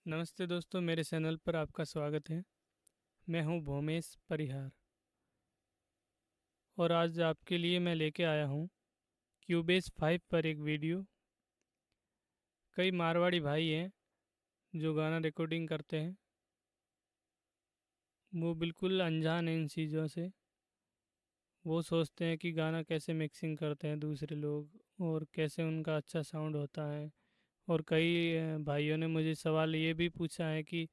नमस्ते दोस्तों, मेरे चैनल पर आपका स्वागत है। मैं हूं भूमेश परिहार और आज आपके लिए मैं लेके आया हूं क्यूबेस 5 पर एक वीडियो। कई मारवाड़ी भाई हैं जो गाना रिकॉर्डिंग करते हैं। वो बिल्कुल अनजान हैं इन चीज़ों से। वो सोचते हैं कि गाना कैसे मिक्सिंग करते हैं दूसरे लोग और कैसे उनका अच्छा साउंड होता है। और कई भाइयों ने मुझे सवाल ये भी पूछा है कि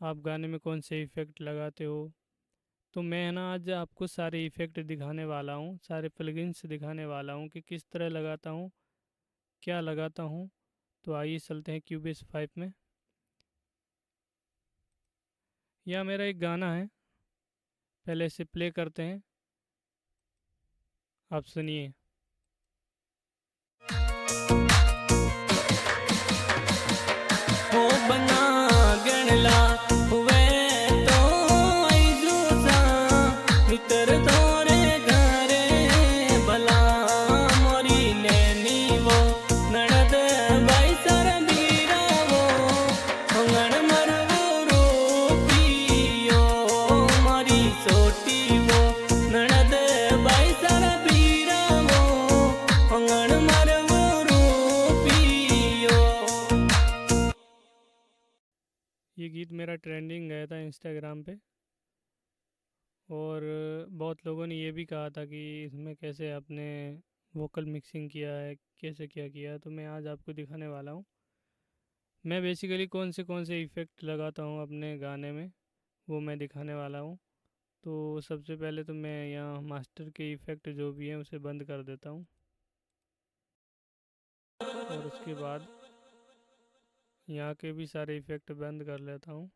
आप गाने में कौन से इफ़ेक्ट लगाते हो। तो मैं ना आज आपको सारे इफ़ेक्ट दिखाने वाला हूँ, सारे प्लगइन्स दिखाने वाला हूँ कि किस तरह लगाता हूँ, क्या लगाता हूँ। तो आइए चलते हैं क्यूबेस 5 में। यह मेरा एक गाना है, पहले इसे प्ले करते हैं, आप सुनिए। हो बना गणला हुए तो आई जूसा मित्र तोरे घरे भला मोरी नैनी वो नड़द बाई सर बीरा वो अंगण मरवो रूपियो मोरी सोटी वो नड़द बाई सर बीरा वो अंगण मरवो रूपियो। ये गीत मेरा ट्रेंडिंग गया था इंस्टाग्राम पे और बहुत लोगों ने ये भी कहा था कि इसमें कैसे आपने वोकल मिक्सिंग किया है, कैसे क्या किया है। तो मैं आज आपको दिखाने वाला हूँ। मैं बेसिकली कौन से इफ़ेक्ट लगाता हूँ अपने गाने में, वो मैं दिखाने वाला हूँ। तो सबसे पहले तो मैं यहाँ मास्टर के इफ़ेक्ट जो भी हैं उसे बंद कर देता हूँ और उसके बाद यहाँ के भी सारे इफ़ेक्ट बंद कर लेता हूँ।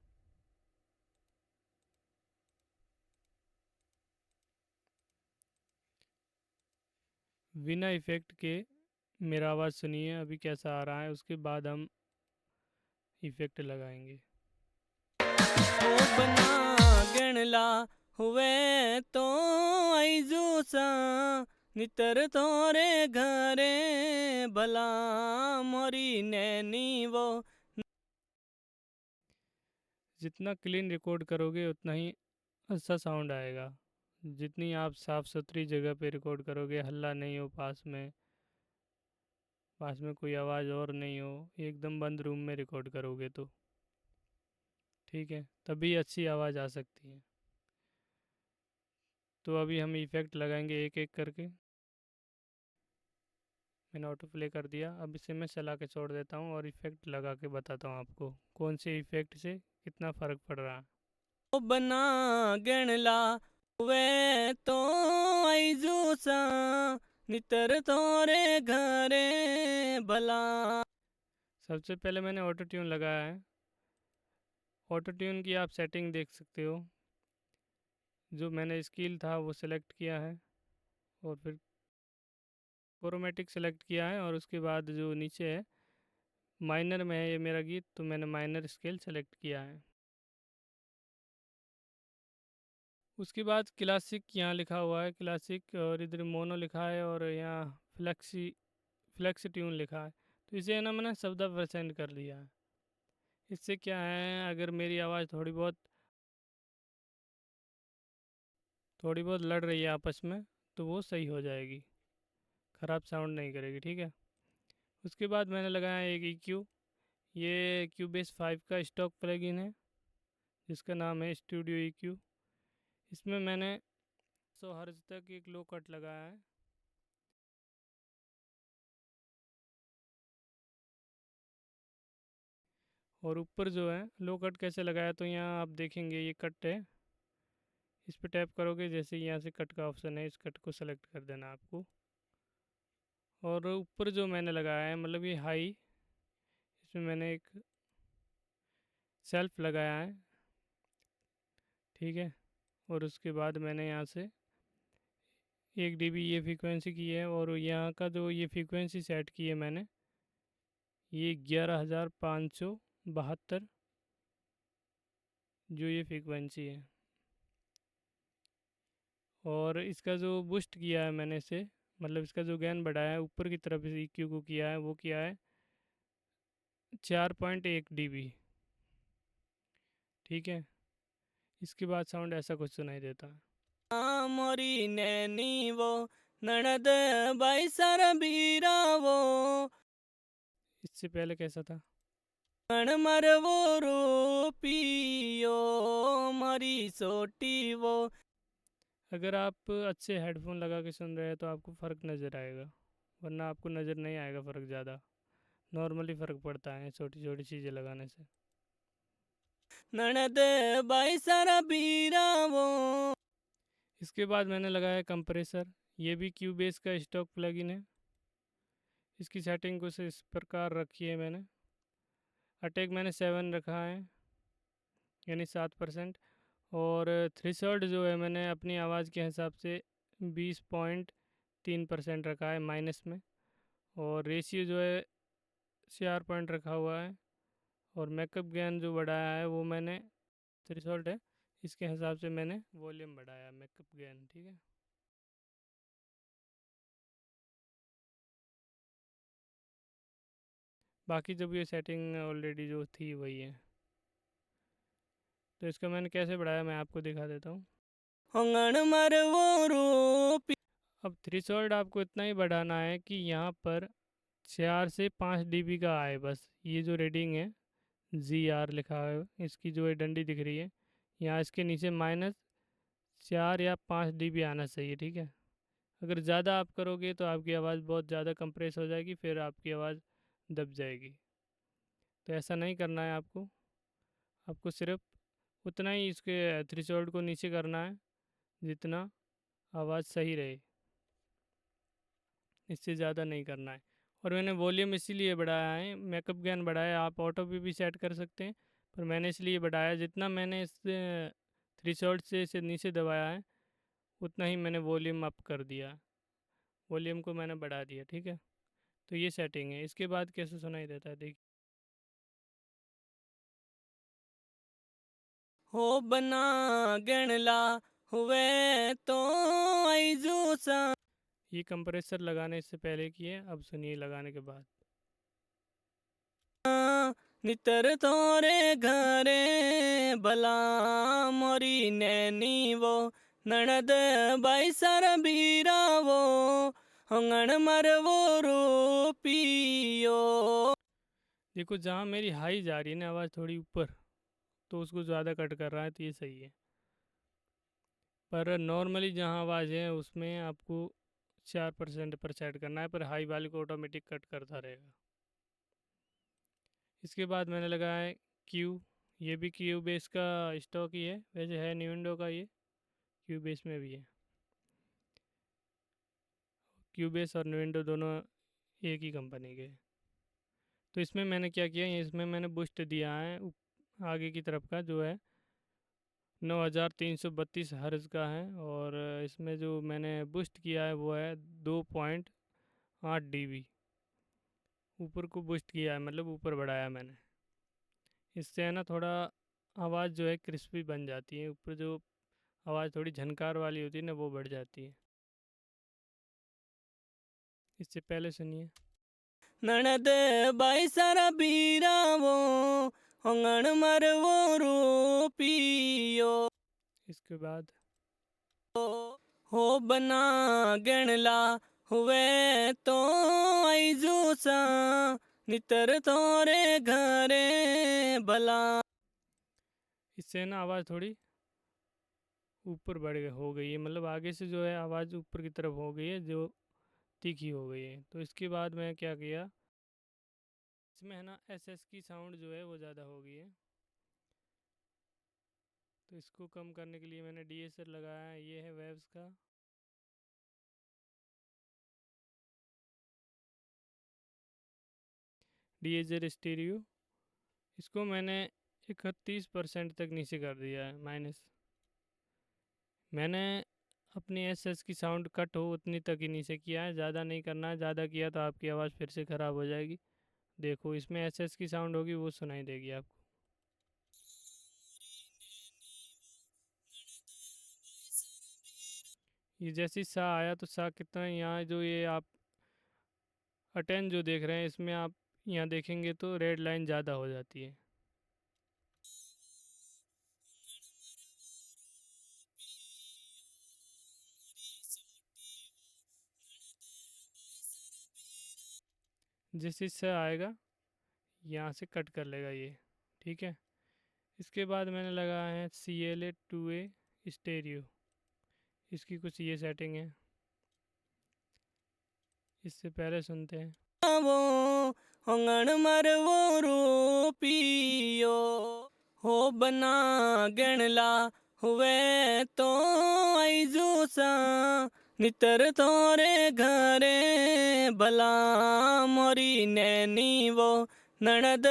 बिना इफ़ेक्ट के मेरा आवाज़ सुनिए अभी कैसा आ रहा है, उसके बाद हम इफ़ेक्ट लगाएंगे। ओ बना गणला हुए तो आई जूसा नितर तोरे घरे भला मोरी नैनी वो। जितना क्लीन रिकॉर्ड करोगे उतना ही अच्छा साउंड आएगा। जितनी आप साफ़ सुथरी जगह पे रिकॉर्ड करोगे, हल्ला नहीं हो पास में कोई आवाज़ और नहीं हो, एकदम बंद रूम में रिकॉर्ड करोगे तो ठीक है, तभी अच्छी आवाज़ आ सकती है। तो अभी हम इफ़ेक्ट लगाएंगे एक एक करके। मैंने ऑटो प्ले कर दिया, अब इसे मैं चला के छोड़ देता हूँ और इफ़ेक्ट लगा के बताता हूँ आपको कौन से इफ़ेक्ट से कितना फ़र्क पड़ रहा है। ओ बना गणला हुए तो आई जूसा नितर तोरे घरे भला। सबसे पहले मैंने ऑटो ट्यून लगाया है। ऑटो ट्यून की आप सेटिंग देख सकते हो। जो मैंने स्केल था वो सिलेक्ट किया है और फिर क्रोमेटिक सेलेक्ट किया है और उसके बाद जो नीचे है माइनर में है ये मेरा गीत, तो मैंने माइनर स्केल सेलेक्ट किया है। उसके बाद क्लासिक यहाँ लिखा हुआ है, क्लासिक, और इधर मोनो लिखा है और यहाँ फ्लेक्सी ट्यून लिखा है। तो इसे है ना मैंने 14% कर लिया है। इससे क्या है, अगर मेरी आवाज़ थोड़ी बहुत लड़ रही है आपस में तो वो सही हो जाएगी, ख़राब साउंड नहीं करेगी, ठीक है। उसके बाद मैंने लगाया एक EQ। ये क्यूबेस 5 का स्टॉक प्लगइन है जिसका नाम है स्टूडियो EQ। इसमें मैंने 100 हर्ज तक एक लो कट लगाया है। और ऊपर जो है लो कट कैसे लगाया, तो यहाँ आप देखेंगे ये कट है, इस पर टैप करोगे, जैसे यहाँ से कट का ऑप्शन है, इस कट को सेलेक्ट कर देना आपको। और ऊपर जो मैंने लगाया है, मतलब ये हाई, इसमें मैंने एक सेल्फ लगाया है, ठीक है। और उसके बाद मैंने यहाँ से 1 dB ये फ्रीक्वेंसी की है और यहाँ का जो ये फ्रीक्वेंसी सेट की है मैंने, ये 11,572 जो ये फ्रीक्वेंसी है। और इसका जो बूस्ट किया है मैंने इसे, मतलब इसका जो गेन बढ़ाया है ऊपर की तरफ इस EQ को किया है, वो किया है 4.1 dB। ठीक है। इसके बाद साउंड ऐसा कुछ सुनाई देता है। मोरी नैनी वो ननद बाई सारा बीरा वो इससे पहले कैसा था? कण मर वो रूपियो मरी सोटी वो। अगर आप अच्छे हेडफोन लगा के सुन रहे हैं तो आपको फ़र्क नज़र आएगा, वरना आपको नज़र नहीं आएगा फ़र्क ज़्यादा। नॉर्मली फ़र्क पड़ता है छोटी छोटी चीज़ें लगाने से। ननद बाई सारा बीरा वो। इसके बाद मैंने लगाया कंप्रेसर। ये भी क्यूबेस का स्टॉक प्लगइन है। इसकी सेटिंग कुछ इस प्रकार रखी है मैंने। अटैक मैंने 7 रखा है, यानी 7%। और थ्रेशोल्ड जो है मैंने अपनी आवाज़ के हिसाब से 20.3% रखा है माइनस में। और रेशियो जो है 4 पॉइंट रखा हुआ है। और मेकअप गेन जो बढ़ाया है वो मैंने, थ्रेशोल्ड है इसके हिसाब से मैंने वॉल्यूम बढ़ाया मेकअप गेन, ठीक है। बाकी जब ये सेटिंग ऑलरेडी जो थी वही है। तो इसका मैंने कैसे बढ़ाया मैं आपको दिखा देता हूँ। होंगण मर वो रूपी। अब थ्रेशोल्ड आपको इतना ही बढ़ाना है कि यहाँ पर 4 से 5 dB का आए बस। ये जो रीडिंग है ZR लिखा है, इसकी जो है डंडी दिख रही है, यहाँ इसके नीचे -4 या 5 dB आना चाहिए, ठीक है। अगर ज़्यादा आप करोगे तो आपकी आवाज़ बहुत ज़्यादा कंप्रेस हो जाएगी, फिर आपकी आवाज़ दब जाएगी। तो ऐसा नहीं करना है आपको। आपको सिर्फ उतना ही इसके थ्रेशोल्ड को नीचे करना है जितना आवाज़ सही रहे, इससे ज़्यादा नहीं करना है। और मैंने वॉल्यूम इसीलिए बढ़ाया है, मेकअप गेन बढ़ाया, आप ऑटो पे भी सेट कर सकते हैं, पर मैंने इसलिए बढ़ाया जितना मैंने इस थ्रेशोल्ड से इसे नीचे दबाया है उतना ही मैंने वॉल्यूम अप कर दिया, वॉल्यूम को मैंने बढ़ा दिया, ठीक है। तो ये सेटिंग है। इसके बाद कैसे सुनाई देता है देखिए। हो बना गणला हुए तो आईजू सा। ये कंप्रेसर लगाने से पहले किए, अब सुनिए लगाने के बाद। नितर तोरे घरे भला मोरी नैनी वो ननद बाई सारा बीरा वो होंगण मर वो रूपियो। देखो जहाँ मेरी हाई जा रही है ना आवाज़ थोड़ी ऊपर, तो उसको ज़्यादा कट कर रहा है, तो ये सही है। पर नॉर्मली जहाँ आवाज़ है उसमें आपको 4% पर सेट करना है, पर हाई वाले को ऑटोमेटिक कट करता रहेगा। इसके बाद मैंने लगाया है क्यू। ये भी क्यू बेस का स्टॉक ही है, वैसे है न्यूइंडो का, ये क्यू बेस में भी है। क्यू बेस और न्यूइंडो दोनों एक ही कंपनी के। तो इसमें मैंने क्या किया, इसमें मैंने बूस्ट दिया है आगे की तरफ का जो है 9332 हर्ज का है। और इसमें जो मैंने बूस्ट किया है वो है 2.8 dB। ऊपर को बूस्ट किया है, मतलब ऊपर बढ़ाया मैंने। इससे है ना थोड़ा आवाज़ जो है क्रिस्पी बन जाती है, ऊपर जो आवाज़ थोड़ी झनकार वाली होती है ना वो बढ़ जाती है। इससे पहले सुनिए। ननद बाई सारा बीरा वो होंगण मर वो रूपियो। इसके बाद हो बना गणला हुए तो आईजू सा नितर तोरे घरे भला। इससे ना आवाज़ थोड़ी ऊपर हो गई है, मतलब आगे से जो है आवाज़ ऊपर की तरफ हो गई है, जो तीखी हो गई है। तो इसके बाद मैं क्या किया, इसमें है ना एसएस की साउंड जो है वो ज़्यादा हो गई है। तो इसको कम करने के लिए मैंने डीएसएल लगाया है, ये है वेव्स का। डीएजर स्टीरियो, इसको मैंने 31% तक नीचे कर दिया है माइनस। मैंने अपनी एसएस की साउंड कट हो उतनी तक ही नीचे किया है, ज़्यादा नहीं करना है। ज़्यादा किया तो आपकी आवाज़ फिर से ख़राब हो जाएगी। देखो इसमें एसएस की साउंड होगी वो सुनाई देगी आपको। ये जैसे ही सा आया तो सा कितना यहाँ जो ये आप अटेन जो देख रहे हैं इसमें आप यहाँ देखेंगे तो रेड लाइन ज़्यादा हो जाती है। जिस हिस्से आएगा यहाँ से कट कर लेगा ये, ठीक है। इसके बाद मैंने लगाया है CLA 2A स्टेरियो, इसकी कुछ ये सेटिंग है, इससे पहले सुनते हैं। वो होंगण मरवो रूपियो हो बना गणला हुए तो आईजूसा नितर तोरे घरे भला मोरी नैनी वो ननद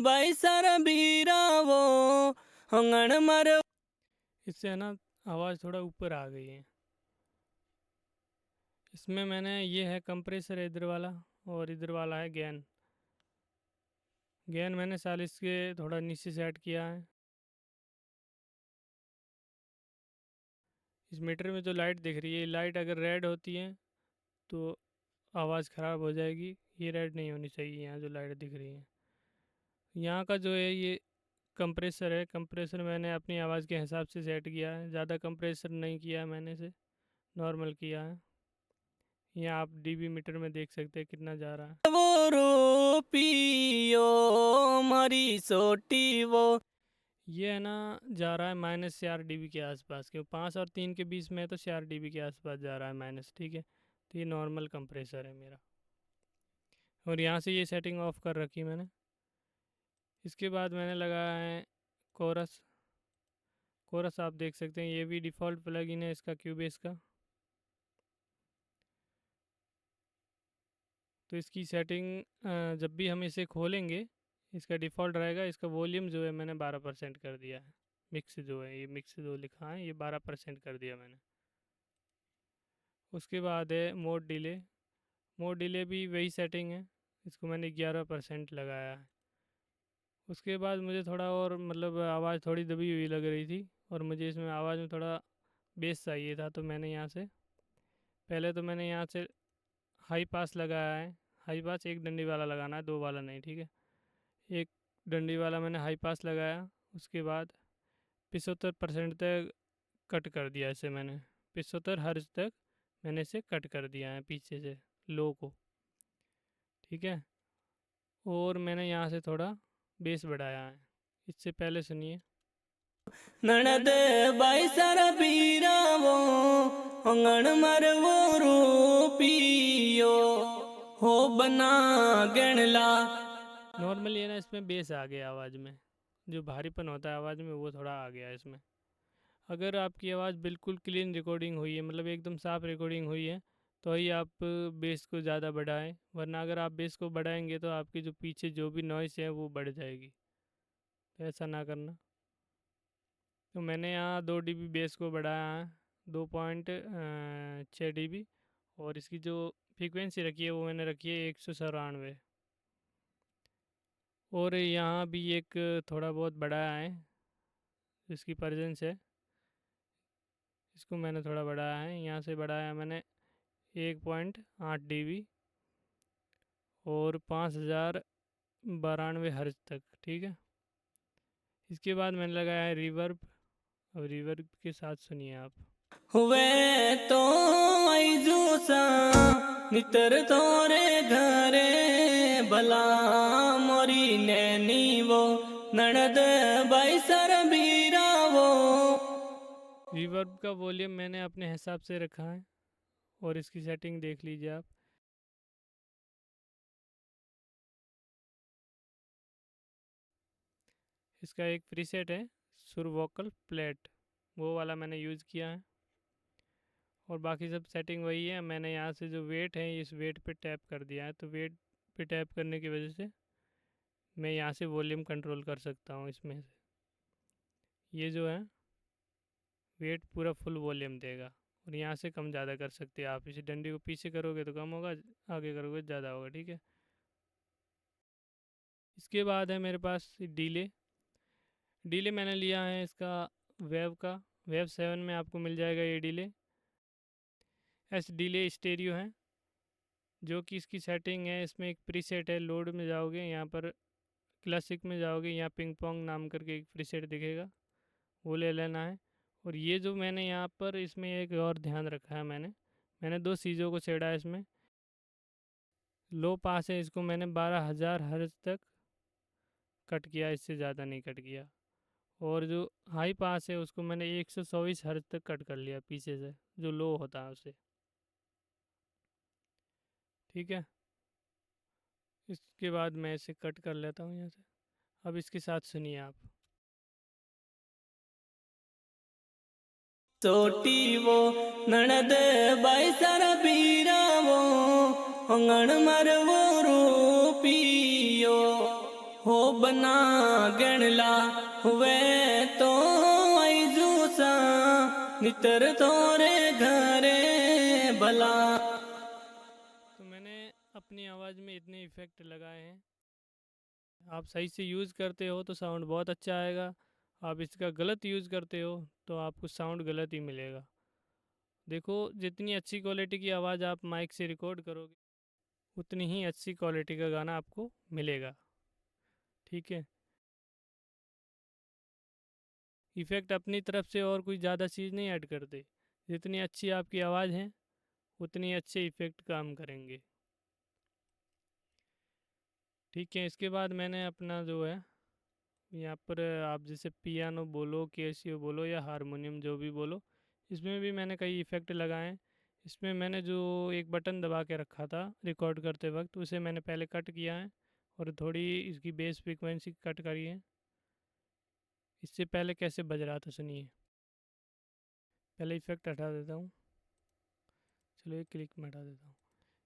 बाई सर बीरा वो होंगण मर। इससे है ना आवाज़ थोड़ा ऊपर आ गई है। इसमें मैंने ये है कंप्रेसर इधर वाला, और इधर वाला है गेन। गेन मैंने 40 के थोड़ा नीचे सेट किया है। इस मीटर में जो लाइट दिख रही है, लाइट अगर रेड होती है तो आवाज़ ख़राब हो जाएगी, ये रेड नहीं होनी चाहिए। यहाँ जो लाइट दिख रही है, यहाँ का जो है ये कंप्रेसर है। कंप्रेसर मैंने अपनी आवाज़ के हिसाब से सेट किया है, ज़्यादा कंप्रेसर नहीं किया है मैंने, से नॉर्मल किया है। यहाँ आप डीबी मीटर में देख सकते हैं कितना जा रहा है। वो रूपियो मरी सोटी वो ये है ना जा रहा है -4 dB के आसपास, क्यों 5 और 3 के बीच में है तो 4 dB के आसपास जा रहा है माइनस, ठीक है। तो ये नॉर्मल कंप्रेसर है मेरा, और यहाँ से ये सेटिंग ऑफ कर रखी मैंने। इसके बाद मैंने लगाया है कोरस। कोरस आप देख सकते हैं, ये भी डिफ़ॉल्ट प्लगइन है इसका, क्यूबेस का। तो इसकी सेटिंग जब भी हम इसे खोलेंगे, इसका डिफ़ॉल्ट रहेगा। इसका वॉल्यूम जो है मैंने 12% कर दिया है। मिक्स जो है, ये मिक्स जो लिखा है, ये 12% कर दिया मैंने। उसके बाद है मोड डिले। मोड डिले भी वही सेटिंग है, इसको मैंने 11% लगाया है। उसके बाद मुझे थोड़ा और मतलब आवाज़ थोड़ी दबी हुई लग रही थी, और मुझे इसमें आवाज़ में थोड़ा बेस चाहिए था, तो मैंने यहाँ से पहले तो मैंने यहाँ से हाई पास लगाया है। हाई पास एक डंडी वाला लगाना है, दो वाला नहीं, ठीक है। एक डंडी वाला मैंने हाई पास लगाया। उसके बाद 75% तक कट कर दिया इसे मैंने, 75 हर्ज तक मैंने इसे कट कर दिया है पीछे से लो को, ठीक है। और मैंने यहाँ से थोड़ा बेस बढ़ाया है, इससे पहले सुनिए। ननद बाई सर बीरा वो होंगण मरवो रूपियो हो बना गणला। नॉर्मली है ना इसमें बेस आ गया आवाज़ में, जो भारीपन होता है आवाज़ में वो थोड़ा आ गया है इसमें। अगर आपकी आवाज़ बिल्कुल क्लीन रिकॉर्डिंग हुई है, मतलब एकदम साफ रिकॉर्डिंग हुई है, तो ही आप बेस को ज़्यादा बढ़ाएं, वरना अगर आप बेस को बढ़ाएंगे तो आपकी जो पीछे जो भी नॉइस है वो बढ़ जाएगी, तो ऐसा ना करना। तो मैंने यहाँ 2 dB बेस को बढ़ाया है, 2.6 dB, और इसकी जो फ्रीक्वेंसी रखी है वो मैंने रखी है 197। और यहाँ भी एक थोड़ा बहुत बढ़ाया है, इसकी परजेंस है, इसको मैंने थोड़ा बढ़ाया है। यहाँ से बढ़ाया मैंने 1.8 dB और 5092 हर्ज तक, ठीक है। इसके बाद मैंने लगाया है रिवर्ब। अब रिवर्ब के साथ सुनिए आप। हुए तो आईजूसा नितर तोरे घरे भला मोरी नैनी वो ननद बाई सर बीरा वो। रिवर्ब का वॉल्यूम मैंने अपने हिसाब से रखा है, और इसकी सेटिंग देख लीजिए आप। इसका एक प्रीसेट है सुर वोकल प्लेट, वो वाला मैंने यूज़ किया है, और बाकी सब सेटिंग वही है। मैंने यहाँ से जो वेट है इस वेट पे टैप कर दिया है, तो वेट पे टैप करने की वजह से मैं यहाँ से वॉल्यूम कंट्रोल कर सकता हूँ इसमें से। ये जो है वेट पूरा फुल वॉल्यूम देगा, और यहाँ से कम ज़्यादा कर सकते हैं आप। इसी डंडी को पीछे करोगे तो कम होगा, आगे करोगे ज़्यादा होगा, ठीक है। इसके बाद है मेरे पास डीले। डीले मैंने लिया है इसका वेव का, वेव 7 में आपको मिल जाएगा ये डीले। एस डीले स्टेरियो है, जो कि इसकी सेटिंग है। इसमें एक प्रीसेट है, लोड में जाओगे यहाँ पर, क्लासिक में जाओगे, यहाँ पिंग पोंग नाम करके एक प्रीसेट दिखेगा, वो ले लेना है। और ये जो मैंने यहाँ पर इसमें एक और ध्यान रखा है, मैंने दो चीज़ों को छेड़ा है इसमें। लो पास है, इसको मैंने 12,000 हर्ट्ज तक कट किया, इससे ज़्यादा नहीं कट किया। और जो हाई पास है उसको मैंने 124 हर्ट्ज तक कट कर लिया पीछे से, जो लो होता है उसे। ठीक है, इसके बाद मैं इसे कट कर लेता हूँ यहाँ से। अब इसके साथ सुनिए आप। छोटी वो ननद बाई सारा बीरा वो अंगण मर वो रूपियो हो बना गणला हुए तो आई जूसा नितर तोरे घरे भला। तो मैंने अपनी आवाज़ में इतने इफ़ेक्ट लगाए हैं। आप सही से यूज़ करते हो तो साउंड बहुत अच्छा आएगा। आप इसका गलत यूज़ करते हो तो आपको साउंड गलत ही मिलेगा। देखो, जितनी अच्छी क्वालिटी की आवाज़ आप माइक से रिकॉर्ड करोगे, उतनी ही अच्छी क्वालिटी का गाना आपको मिलेगा। ठीक है, इफ़ेक्ट अपनी तरफ से और कोई ज़्यादा चीज़ नहीं ऐड करते। जितनी अच्छी आपकी आवाज़ है, उतनी अच्छे इफ़ेक्ट काम करेंगे। ठीक है, इसके बाद मैंने अपना जो है यहाँ पर, आप जैसे पियानो बोलो, कैसियो बोलो या हारमोनियम जो भी बोलो, इसमें भी मैंने कई इफ़ेक्ट लगाए हैं। इसमें मैंने जो एक बटन दबा के रखा था रिकॉर्ड करते वक्त, उसे मैंने पहले कट किया है और थोड़ी इसकी बेस फ्रीक्वेंसी कट करी है। इससे पहले कैसे बज रहा था सुनिए। पहले इफ़ेक्ट हटा देता हूँ। चलो एक क्लिक में हटा देता हूँ।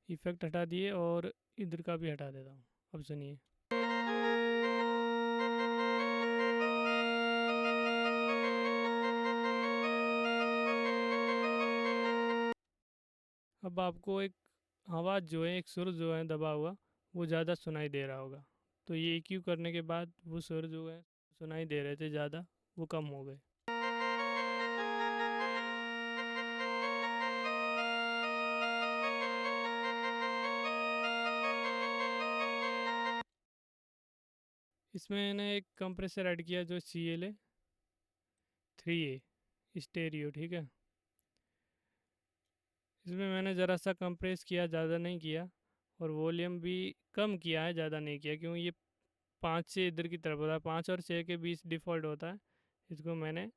इफ़ेक्ट हटा दिए और इधर का भी हटा देता हूँ। अब सुनिए। अब आपको एक आवाज़ जो है, एक सुर जो है दबा हुआ, वो ज़्यादा सुनाई दे रहा होगा। तो ये EQ करने के बाद वो सुर जो है सुनाई दे रहे थे ज़्यादा, वो कम हो गए। इसमें मैंने एक कंप्रेसर ऐड किया जो CLA 3A स्टेरियो। ठीक है, इसमें मैंने ज़रा सा कंप्रेस किया, ज़्यादा नहीं किया, और वॉल्यूम भी कम किया है, ज़्यादा नहीं किया, क्योंकि ये 5 से इधर की तरफ होता है, 5 और 6 के बीच डिफ़ॉल्ट होता है। इसको मैंने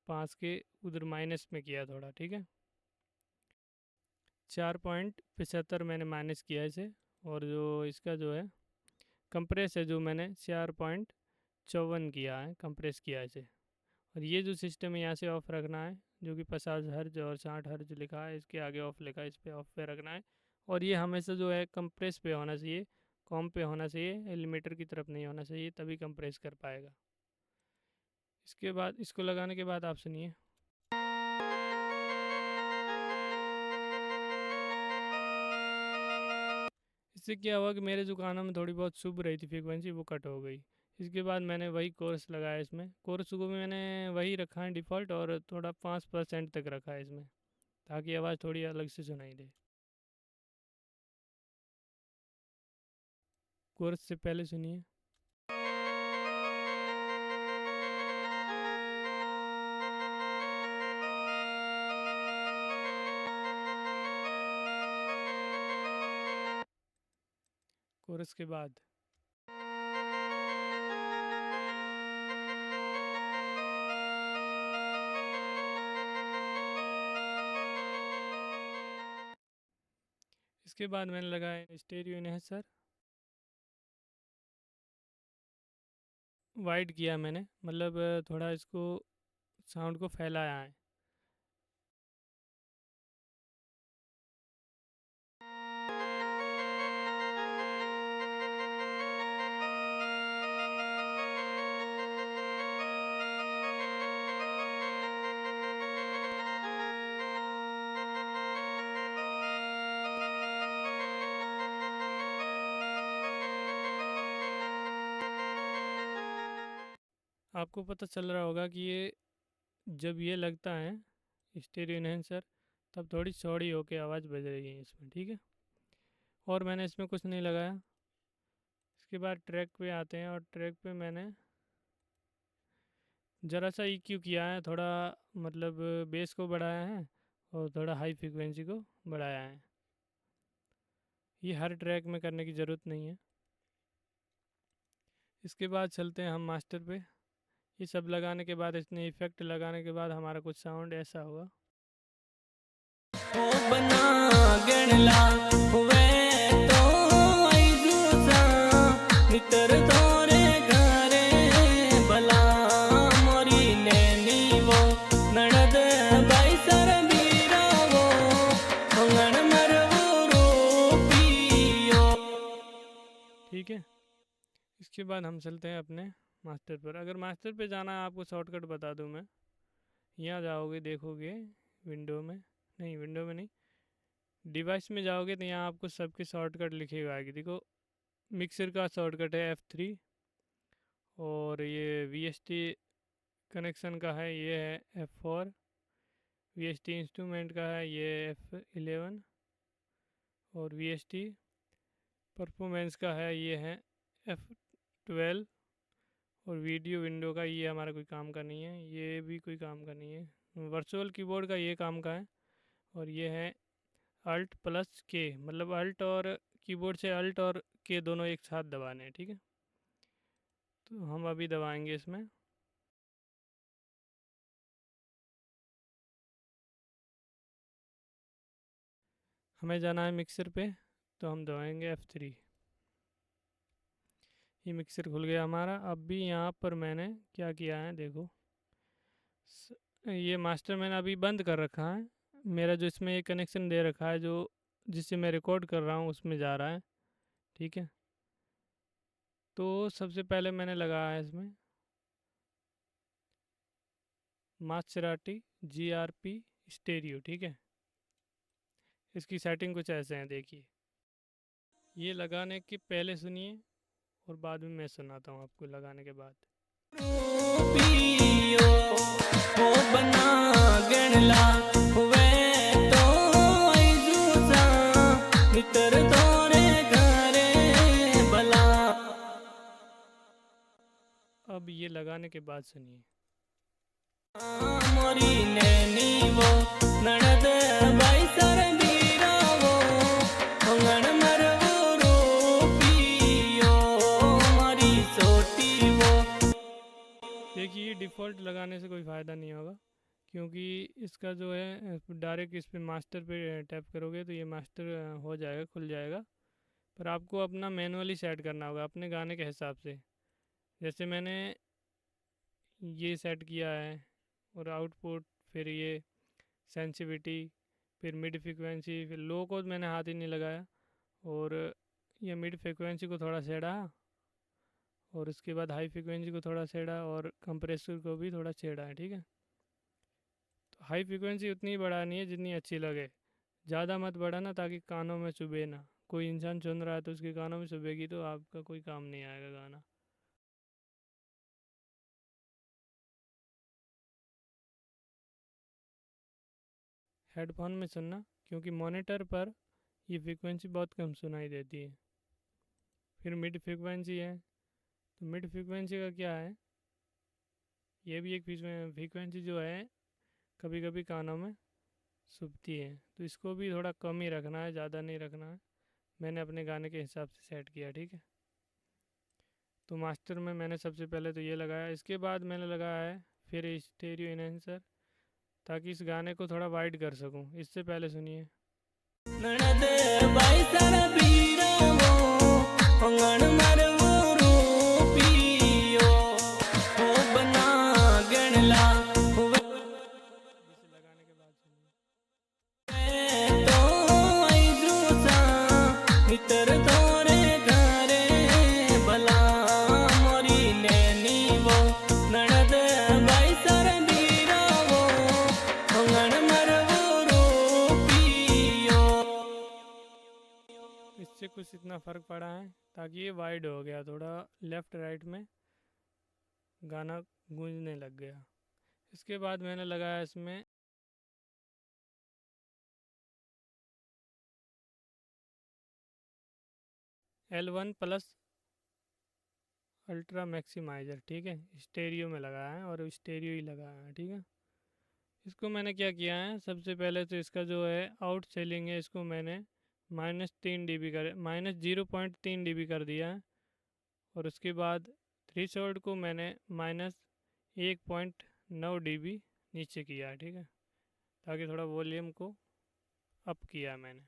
5 के उधर माइनस में किया थोड़ा। ठीक है, 4.75 मैंने माइनस किया इसे। और जो इसका जो है कंप्रेस है, जो मैंने 4.54 किया है, कंप्रेस किया है इसे। और ये जो सिस्टम है यहाँ से ऑफ रखना है, जो कि 50 हर्ज और 60 हर्ज लिखा है, इसके आगे ऑफ लिखा है, इस पर ऑफ पे रखना है। और ये हमेशा जो है कंप्रेस पे होना चाहिए, कॉम पे होना चाहिए, एलिमेटर की तरफ नहीं होना चाहिए, तभी कंप्रेस कर पाएगा। इसके बाद इसको लगाने के बाद आप सुनिए। इससे क्या हुआ कि मेरे जो कानों में थोड़ी बहुत चुभ रही थी फ्रीक्वेंसी, वो कट हो गई। इसके बाद मैंने वही कोर्स लगाया इसमें। कोर्स को भी मैंने वही रखा है डिफ़ॉल्ट, और थोड़ा 5% तक रखा है इसमें, ताकि आवाज़ थोड़ी अलग से सुनाई दे। कोर्स से पहले सुनिए। कोरस के बाद इसके बाद मैंने लगाया स्टेरियो इन्हेंसर। वाइड किया मैंने, मतलब थोड़ा इसको साउंड को फैलाया है। आपको पता चल रहा होगा कि ये जब ये लगता है स्टेरियो इन्हेंसर, तब थोड़ी चौड़ी होके आवाज़ बज रही है इसमें। ठीक है, और मैंने इसमें कुछ नहीं लगाया। इसके बाद ट्रैक पे आते हैं, और ट्रैक पे मैंने ज़रा सा EQ किया है, थोड़ा मतलब बेस को बढ़ाया है और थोड़ा हाई फ्रिक्वेंसी को बढ़ाया है। ये हर ट्रैक में करने की ज़रूरत नहीं है। इसके बाद चलते हैं हम मास्टर पे। ये सब लगाने के बाद, इतने इफ़ेक्ट लगाने के बाद हमारा कुछ साउंड ऐसा होगा। ओ बना गणला वे तो आई जूसा मित्र तोरे घरे भला मोरी नैनी वो ननद बाई सर बीरा वो मंगन मरवो रूपियो। ठीक है, इसके बाद हम चलते हैं अपने मास्टर पर। अगर मास्टर पे जाना है, आपको शॉर्टकट बता दूं मैं। यहाँ जाओगे, देखोगे विंडो में, नहीं विंडो में नहीं, डिवाइस में जाओगे तो यहाँ आपको सबके शॉर्टकट लिखेगा आगे। देखो, मिक्सर का शॉर्टकट है F3, और ये VST कनेक्शन का है, ये है F4, VST इंस्ट्रूमेंट का है ये F11, और VST परफॉर्मेंस का है ये है F12, और वीडियो विंडो का ये हमारा कोई काम का नहीं है, ये भी कोई काम का नहीं है। वर्चुअल कीबोर्ड का ये काम का है, और ये है Alt+K, मतलब अल्ट और कीबोर्ड से अल्ट और के दोनों एक साथ दबाने हैं। ठीक है, तो हम अभी दबाएंगे इसमें। हमें जाना है मिक्सर पे, तो हम दबाएंगे F3। ये मिक्सर खुल गया हमारा। अब भी यहाँ पर मैंने क्या किया है देखो, ये मास्टर मैंने अभी बंद कर रखा है। मेरा जो इसमें एक कनेक्शन दे रखा है, जो जिससे मैं रिकॉर्ड कर रहा हूँ, उसमें जा रहा है। ठीक है, तो सबसे पहले मैंने लगाया है इसमें मासेराटी GRP स्टेरियो। ठीक है, इसकी सेटिंग कुछ ऐसे हैं, देखिए। ये लगाने के पहले सुनिए, और बाद में मैं सुनाता हूँ आपको लगाने के बाद। रूपियो ओ बना गणला वे तो आई जूसा मित्र तोरे घरे भला। अब ये लगाने के बाद सुनिए। मोरी नैनी वो ननद बाई सर बीरा वो मंगन मरवो रूपियो मोरी सोटी वो। देखिए, डिफ़ॉल्ट लगाने से कोई फ़ायदा नहीं होगा, क्योंकि इसका जो है डायरेक्ट इस पे मास्टर पे टैप करोगे तो ये मास्टर हो जाएगा, खुल जाएगा। पर आपको अपना मैनुअली सेट करना होगा अपने गाने के हिसाब से। जैसे मैंने ये सेट किया है, और आउटपुट, फिर ये सेंसिटिविटी, फिर मिड फ्रिक्वेंसी, फिर लो को मैंने हाथ ही नहीं लगाया, और ये मिड फ्रिक्वेंसी को थोड़ा छेड़ा, और उसके बाद हाई फ्रिक्वेंसी को थोड़ा छेड़ा, और कंप्रेसर को भी थोड़ा छेड़ा है। ठीक है, तो हाई फ्रिक्वेंसी उतनी बढ़ानी है जितनी अच्छी लगे, ज़्यादा मत बढ़ाना ताकि कानों में चुभे ना। कोई इंसान सुन रहा है तो उसके कानों में चुभेगी तो आपका कोई काम नहीं आएगा गाना। हेडफोन में सुनना, क्योंकि मॉनिटर पर ये फ्रिक्वेंसी बहुत कम सुनाई देती है। फिर मिड फ्रिक्वेंसी है, तो मिड फ्रिक्वेंसी का क्या है, ये भी एक फ्रिक्वेंसी जो है कभी कभी कानों में चुभती है, तो इसको भी थोड़ा कम ही रखना है, ज़्यादा नहीं रखना है। मैंने अपने गाने के हिसाब से सेट किया। ठीक है, तो मास्टर में मैंने सबसे पहले तो ये लगाया, इसके बाद मैंने लगाया है फिर स्टेरियो इनहेंसर, ताकि इस गाने को थोड़ा वाइड कर सकूं। इससे पहले सुनिए। ननद बाई सर बीरा वो मंगन मरवो रूपियो ओ बना गणला वे इसे लगाने के बाद सुनिए। तो आई जूसा मित्र तोरे घरे भला मोरी नैनी वो ननद बाई सर बीरा वो मंगन मरवो रूपियो। इससे कुछ इतना फ़र्क पड़ा है, ताकि ये वाइड हो गया, थोड़ा लेफ़्ट राइट में गाना गूंजने लग गया। इसके बाद मैंने लगाया इसमें L1+ अल्ट्रा मैक्सिमाइज़र। ठीक है, स्टेरियो में लगाया है, और स्टेरियो ही लगाया है। ठीक है, इसको मैंने क्या किया है, सबसे पहले तो इसका जो है आउट सेलिंग है, इसको मैंने -3 dB कर -0.3 dB कर दिया है। और उसके बाद थ्रेशोल्ड को मैंने -1.9 dB नीचे किया है, ठीक है, ताकि थोड़ा वॉल्यूम को अप किया है मैंने।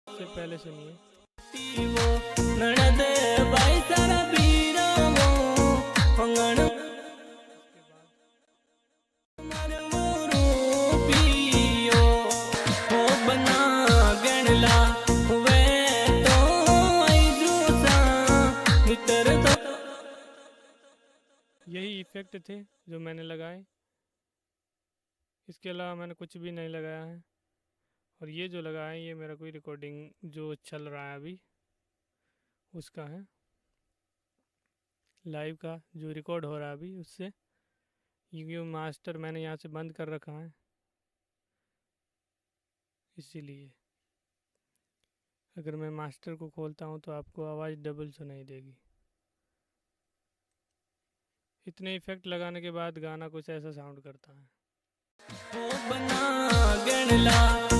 इससे पहले सुनिए। ननद बाई सारा पीरा वो अंगण उसके बाद मरवो रूपियो हो बना गणला वे तो आई जूसा मित्र तो यही इफ़ेक्ट थे जो मैंने लगाए, इसके अलावा मैंने कुछ भी नहीं लगाया है। और ये जो लगा है ये मेरा कोई रिकॉर्डिंग जो चल रहा है अभी उसका है, लाइव का जो रिकॉर्ड हो रहा है अभी उससे, क्योंकि वो मास्टर मैंने यहाँ से बंद कर रखा है इसीलिए। अगर मैं मास्टर को खोलता हूँ तो आपको आवाज़ डबल सुनाई देगी। इतने इफ़ेक्ट लगाने के बाद गाना कुछ ऐसा साउंड करता है। हो बना गणला